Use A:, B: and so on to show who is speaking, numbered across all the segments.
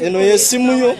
A: eno yesimu yo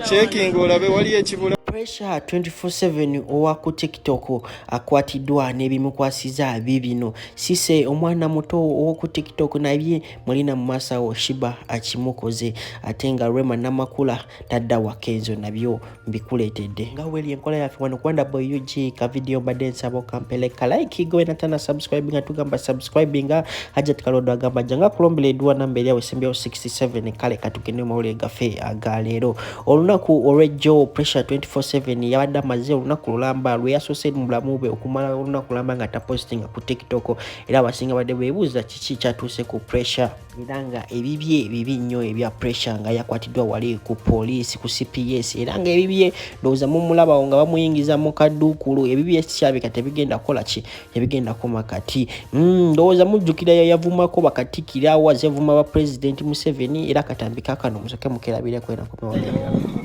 A: checking olabe wali ekibula.
B: Pressure 24/7 owa ku TikTok akwatidwa n'ebimukwasiza bibino. Ceci omwana muto owa ku TikTok nabye mulina mumasawo Shiba akimukoze atenga Rema namakula tadda wakenzo nabyo mbikuletedde. Nga weli enkola yafe wano kwanda boy UG ka video badensa bo kampeleka like go na tana subscribe nga tugamba subscribe nga haja tukalodo agamba janga kulombele edwa nambere yawe sembyo 67 kale katukene mawule gafe agalero olunaku orejo Pressure 24/7 yabadde amaze olunaku lulamba lwe yasosed mu bulamu bwe okumala olunaku lulamba nga tapostinga ku TikTok era abasinga badde beebuuza kiki kyatuuse ku Pressure era nga ebibye bibi nnyo ebya Pressure nga yakwatiddwa wali ku police ku Cps era nga ebibye ndowooza mumulaba nga bamuyingiza mu kaduukulu ebibye kyabika tebigenda kola ki tebigenda koma kati ndowooza mujjukira yavumako bakatikira wazevuma ba President Museveni era katambika kano musoke mukerabire kwena ko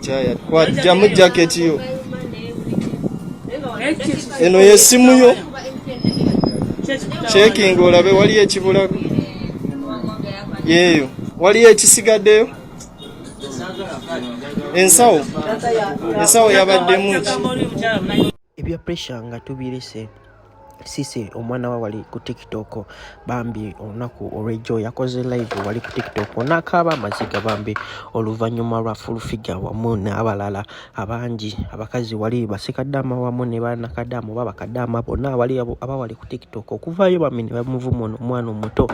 A: chaya kwa jamu jacket yo eno yesimu yo checking olabe wali ekibula yeyo wali ekisigaddeyo ensawo yabadde muki
B: ebya Pressure nga tubirese Ceci omwana wa wali ku TikTok bambi olunaku orejo yakoze live wali ku TikTok nakaba maziga bambi oluvanyuma lwa full figure wamu n'abalala abangi abakazi wali basekadama wamu ne banakadamu babakadama bonna wali abawali ku TikTok okuvayo bamini bamuvumye omwana omuto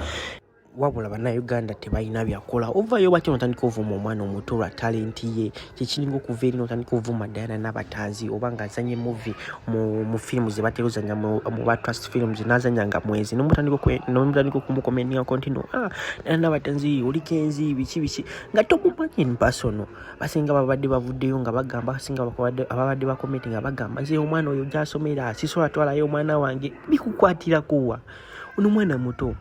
B: wabula bana Uganda tebalina byakola ovayo bati notandika ovuma omwana omuto lwa talent ye kikiringo kuva eri notandika ovuma Diana n'abatanzi obanga azanye movie mu films ze bateruzanya mu ba trust films nazanyanga mwezi nomutandika kumukomenia continue Diana n'abatanzi olikenzi biki nga tokumanyi in person basinga babadde bavuddeyo nga bagamba basinga ababadde ba commenting nga bagamba nze omwana oyo jasomera sisola twalayo omwana wange bikukwatira kuwa ono mwana muto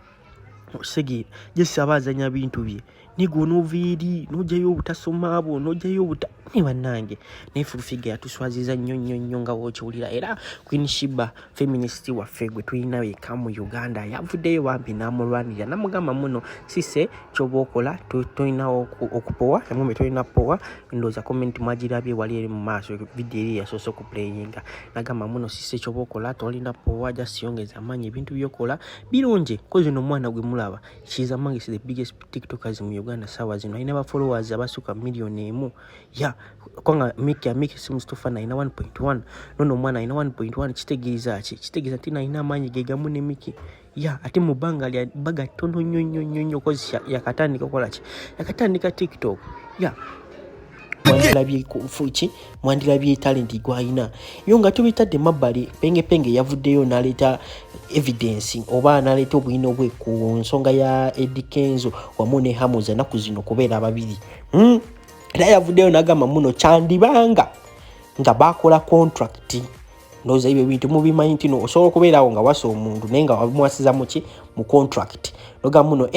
B: Segi jesi abazanya bintu bye nigo noviri nojayo butasoma abo nojayo buta ni banange ne full figure yatuswaziza nnyo nga wochulira era Queen Shiba feminist wa fegwe tulina weka mu Uganda yavuddeyo bambi namulwanira namugamba muno Ceci chobokola tulina okupowa emwe tulina powa ndoza comment majirabye wali eri mu maso video eri yasoso ku playinga nagamba muno Ceci chobokola tulina powa jasiyongeza amanyi bintu byokola birunje koze no mwana gwe mulaba she's among the biggest TikTokers in Uganda sawa zino ina ba followers abasuka milioni emu ya kwanga Miki seems to fana ina 1.1 nono mwana ina 1.1 kitegiriza tina ina amanyi gegamu ne Miki ya ate mubanga lya baga tono nyonyo kozi yakatandika kola ki yakatandika TikTok ya mwandilabye kufuchi mwandilabye talent gwaina yo nga tubitadde mabbali penge yavuddeyo naleta evidence oba naleta obwino bwe ku nsonga ya Eddie Kenzo wamu ne Hamuza naku zino kubeera babiri era yavuddeyo nagamba muno kyandibanga nga bakola contract noza ibe bintu mubimanyi nti no osobola kubeerawo nga wasa omuntu naye nga wabimwasiza muki mu contract nogamba muno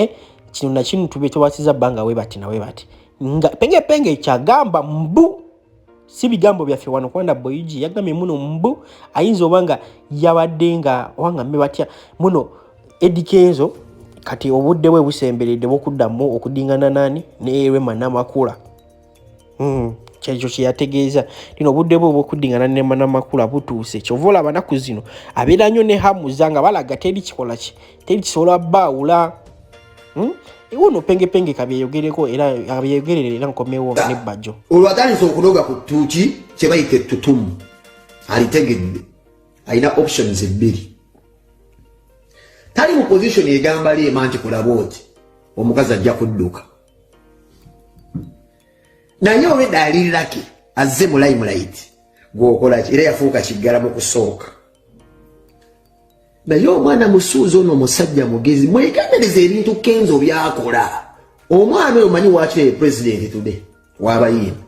B: kino na kino tube tubasiza banga we bati nga penge kyagamba mbu si bigambo byaffe wano kwanda boyiji yagambye muno mbu ayinza obanga yabadde nga wanga batya muno Eddie Kenzo kati obudde bwe busemberedde bokuddamu okudingana nani ne Rema namakula kyekyo kyeyategeeza lino obudde bwe bwokudingana ne namakula butuuse kyovola abanaku zino abeera nnyo ne Hamuza nga balaga teri kikola ki teri kisobola baawula Uno penge kabyeyogereko era abyeyogerere era nkomewo ne bajjo
C: olwatandise okunoga ku ttuuki kye bayita ettutumu alitegedde alina options ebbiri tali mu position egamba liema nti kulaba oti omukazi ajja kudduka naye obedda aliraki azze mu limelight gwokola ki era yafuuka kiggala mu kusooka naye omwana musuuzi ono omusajja mugezi mwegendereza ebintu Kenzo byakola omwana oyo manyi waakiri president today wabayimba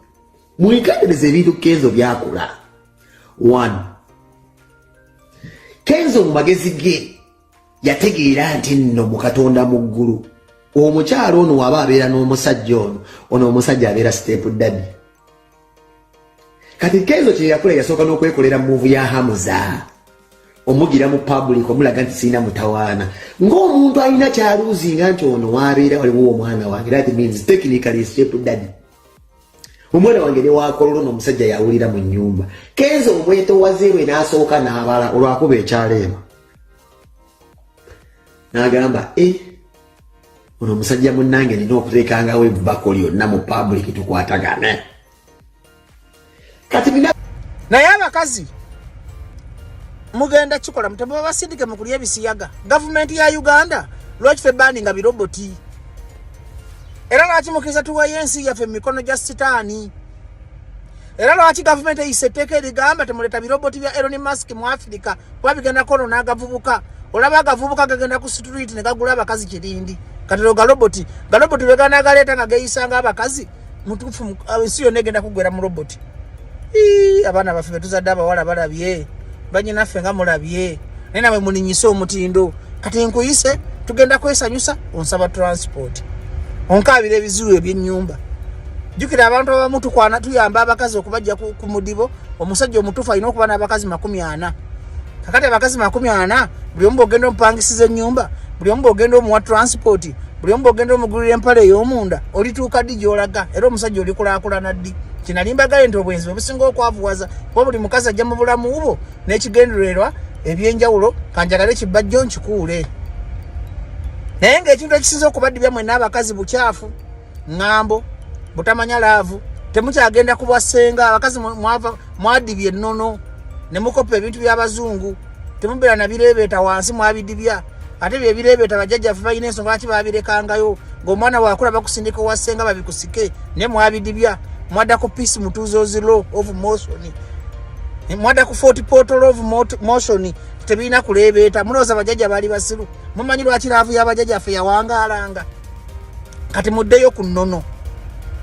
C: mwegendereza ebintu Kenzo byakola 1 Kenzo mu magezi ge yategeera nti nno mu Katonda mu ggulu omukyalo ono waba abeera n'omusajja ono omusajja abeera step daddy kati Kenzo kye yakola yasooka n'okwekolera move ya Hamuza omugira mu public omulaga nti sina mutawaana ng'omuntu alina kyaluuzinga nti ono wabeera waliwo omwana wange. That means technically step daddy. Omwana wange ne wakololo n'omusajja yawulira mu nnyumba. Kenzo omweto wazeewe n'asooka n'abala olwakuba ekyaleema. N'agamba ono omusajja munnange nina okuteekangawo ebbako lyonna mu public tukwatagane. Kati
D: naye abakazi mugenda kikola mutemba basindike mukulya ebisiyaga. Gavumenti ya Uganda lwaki fe banninga biroboti. Era lwaki mukiriza tuwa yensi yaffe mikono gya sitaani. Era lwaki gavumenti eyiseteeka erigamba temuleta biroboti bya Elon Musk mu Africa kuba bigenda kono n'agavubuka. Olaba agavubuka gagenda ku street ne gagula abakazi kirindi. Katero galoboti begana galeta nga geyisanga abakazi mutufu siyo negenda kugwera mu roboti. Abana baffe betuzadde abawala balabye banyina ffe nga mulabye naye nawe mulinyise omutindo kati nkuyise tugenda kwesanyusa onsaba transport onkabira ebizibu eby'ennyumba. Jukira abantu abamu tuyamba abakazi okubajja ku mudibo. Omusajja omutuufu alina okuba n'abakazi 40. Kakati abakazi 40 buli omu ogenda omupangisiza ennyumba, buli omu ogenda omuwa transport, buli omu ogenda omugulira empale ey'omunda, olituuka ddi gy'olaga era omusajja olikulaakulana ddi. Kinalimbagale nti obwenzi obusinga okwavuwaza kuba buli mukazi ajja mu bulamu bwo n'ekigendererwa ebyenjawulo kanjagale kibajjo nkikuule. Naye ng'ekintu ekisinza okubaddibya mwenna abakazi bukyafu, ŋŋambo, butamanya laavu, temukyagenda kubwasenga. Abakazi mwadibya ennono ne mukopa ebintu by'abazungu, temubeera na bireebeeta wansi mwabidibya. Ate bye bireebeeta bajjajjaffe balina ensonga lwaki baabirekangayo ng'omwana waakula bakusindika owasenga babikusike ne mwabidibya. Mwada ku peace mutuzo law of motion, mwada ku 40 portal of motion, tebina kulebeeta. Mulooza bajjajja bali basiru, mumanyi lwaki laavu y'abajjajjaffe yawangaalanga. Kati muddeyo ku nnono,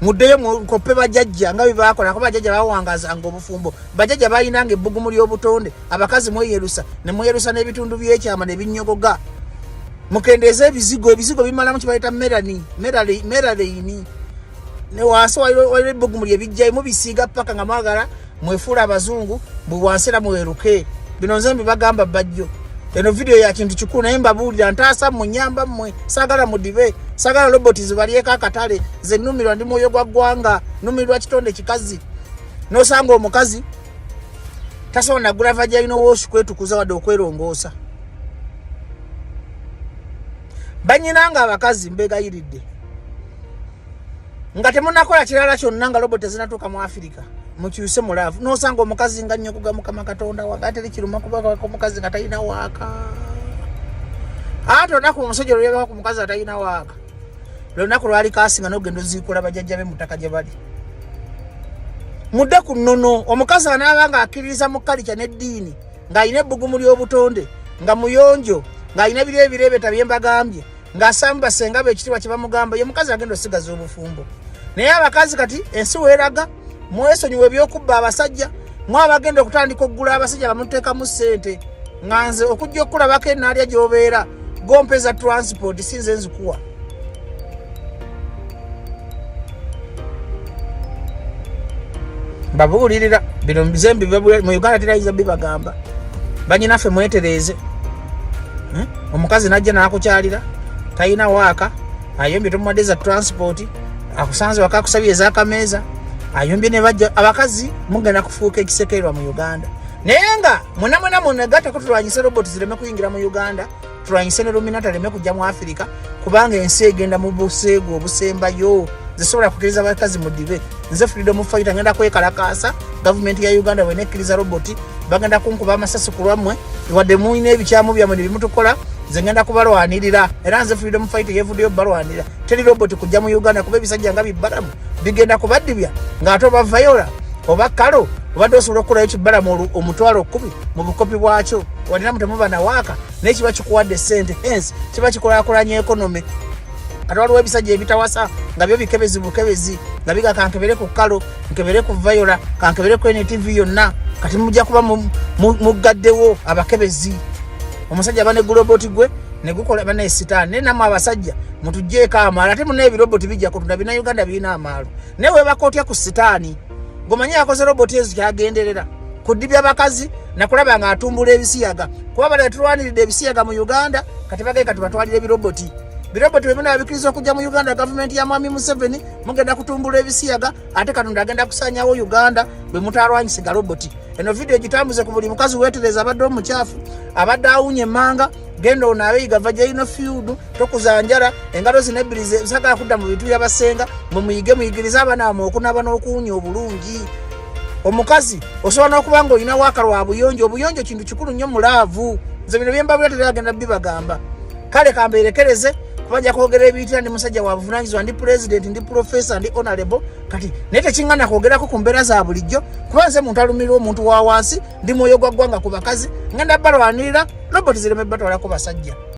D: muddeyo mukope bajjajja nga bibaakola kuba bajjajja bawangazanga obufumbo. Bajjajja balinanga ebbugumu ly'obutonde, abakazi mweyerusa ne mweyerusa n'ebitundu by'ekyama ne binnyogoga. Mukendeeza ebizigo bimalamu kibayita meralini. Ne wansi wali ebbugumu ly'ebijjayo mubisiiga paka nga mwagala mwefuula abazungu bwe wansera mweruke. Bino nze mbibagamba bajjo. Eno video ya kintu kikulu naye mbabuulira ntaasa munyamba mmwe. Saagala mudibe, saagala roboti zibalyeko akatale. Ze nnumirwa ndi mwoyo gwa ggwanga, nnumirwa kitonde kikazi. N'osanga omukazi tasobola nagula vagina wash kwetukuza wadde okwerongoosa. Banyinanga abakazi mbegayiridde nga temunakola kirala kyonna nga roboti zinatuuka mu Africa mukyuse mu laavu. N'osanga omukazi nga nnyo kuga Mukama Katonda waga teri kiruma kuba omukazi nga talina waaka. Ate olunaku omusajja oluyabako ku mukazi atalina waaka, lunaku lwali kaasinga n'ogenda oziikola bajjajja be mu ttaka gye bali. Mudde ku nnono. Omukazi anaaba nga akkiririza mu kalica n'eddiini, ng'alina ebbugumu ly'obutonde, nga muyonjo, ng'alina bireebeeta bye mbagambye, ng'asaamu basenga be ekitiibwa kye bamugamba, ye mukazi agenda osigaza obufumbo. Naye abakazi kati ensi weeraga, mwesonyiwe ebyokubba abasajja, mwabagenda okutandika okugula abasajja bamuteekamu ssente. Nga nze okujja okulabako ennaalya gy'obeera gompeza transport sinze nzikuwa. Babuulirira bino bizembi mu Uganda terayinza bibagamba. Banyinaffe mwetereeze. Omukazi najja n'akukyalira talina waaka, ayombye tomuwadde za transport, akusanze wakakusabye ez'akameeza, ayombye ne bajja. Abakazi mugenda kufuuka ekisekererwa mu Uganda. Naye nga mwena munegattako tulwanyise roboti zireme kuyingira mu Uganda, tulwanyise ne Luminata leme kujja mu Africa, kubanga ensi egenda mu buseego obusembayo zisobola kukkiriza abakazi mu ddibe. Nze freedom fighter ngenda kwekalakaasa gavumenti ya Uganda bwenekkiriza roboti bagenda kunkuba amasasi ku lwammwe wadde muyina ebikyamu byammwe ne bimutukola. Nze ngenda kubalwanirira era nze freedom fighter yevuddeyo balwanirira. Teri roboti kujja mu Uganda kuba ebisajja nga bibbalamu bigenda kubaddibya ng'ate oba vayola oba kalo obadde osobola okukolayo kibbalamu omutwalo 10 mu bukopi bwakyo walinamu temuba na waaka naye kiba kikuwadde ssente. Hence kiba kikulaakulanya ekonomi. Kati waliwo ebisajja ebitawasa nga byo bikebezi bukebezi nga biga kankebere ku kalo, nkebere ku vayola, kankebere ku NTV yonna. Kati mujja kuba mugaddewo abakebezi. Omusajja bane guloboti gwe ne gukola bane sitaani. Ne namwe abasajja mutujjeeko amaalo. Ate muna ebiroboti bijja kutunda bina Uganda birina amaalo. Naye weebaka otya ku sitaani? Gomanye yakoze roboti ezo kyagenderera kudibya bakazi nakulaba nga atumbula ebisiyaga kuba bale tulwaniride ebisiyaga mu Uganda kati bagenda tubatwalire ebiroboti bimene abikiriza okujja mu Uganda government ya Mwami Museveni mugenda kutumbula ebisiyaga ate Katonda agenda kusanyawo Uganda bwe mutalwanyisiga roboti eno video gitambuze ku buli mukazi wetereza abadde omukyafu abadde awunye manga genda onaabe igava jaino field tokuzanjala engalo zinebirize sagala kudda mu bintu byabasenga mumuyige muyigiriza abana okunaba n'okuwunya obulungi omukazi osobola n'okuba ng'olina waakalwa obuyonjo kintu kikulu nnyo mulaavu nze bino byembabula teragenda bibagamba kale kamberekereze kubanja kwogera ebiyitira ndi musajja wa buvunaanyizibwa ndi president ndi professor ndi honorable kati naye tekiŋŋana kwogerako ku mbeera za bulijjo kuba nze muntu alumirira omuntu wa wansi ndi mwoyo gwa ggwanga ku bakazi ngenda balwanirira roboti zireme batwalako basajja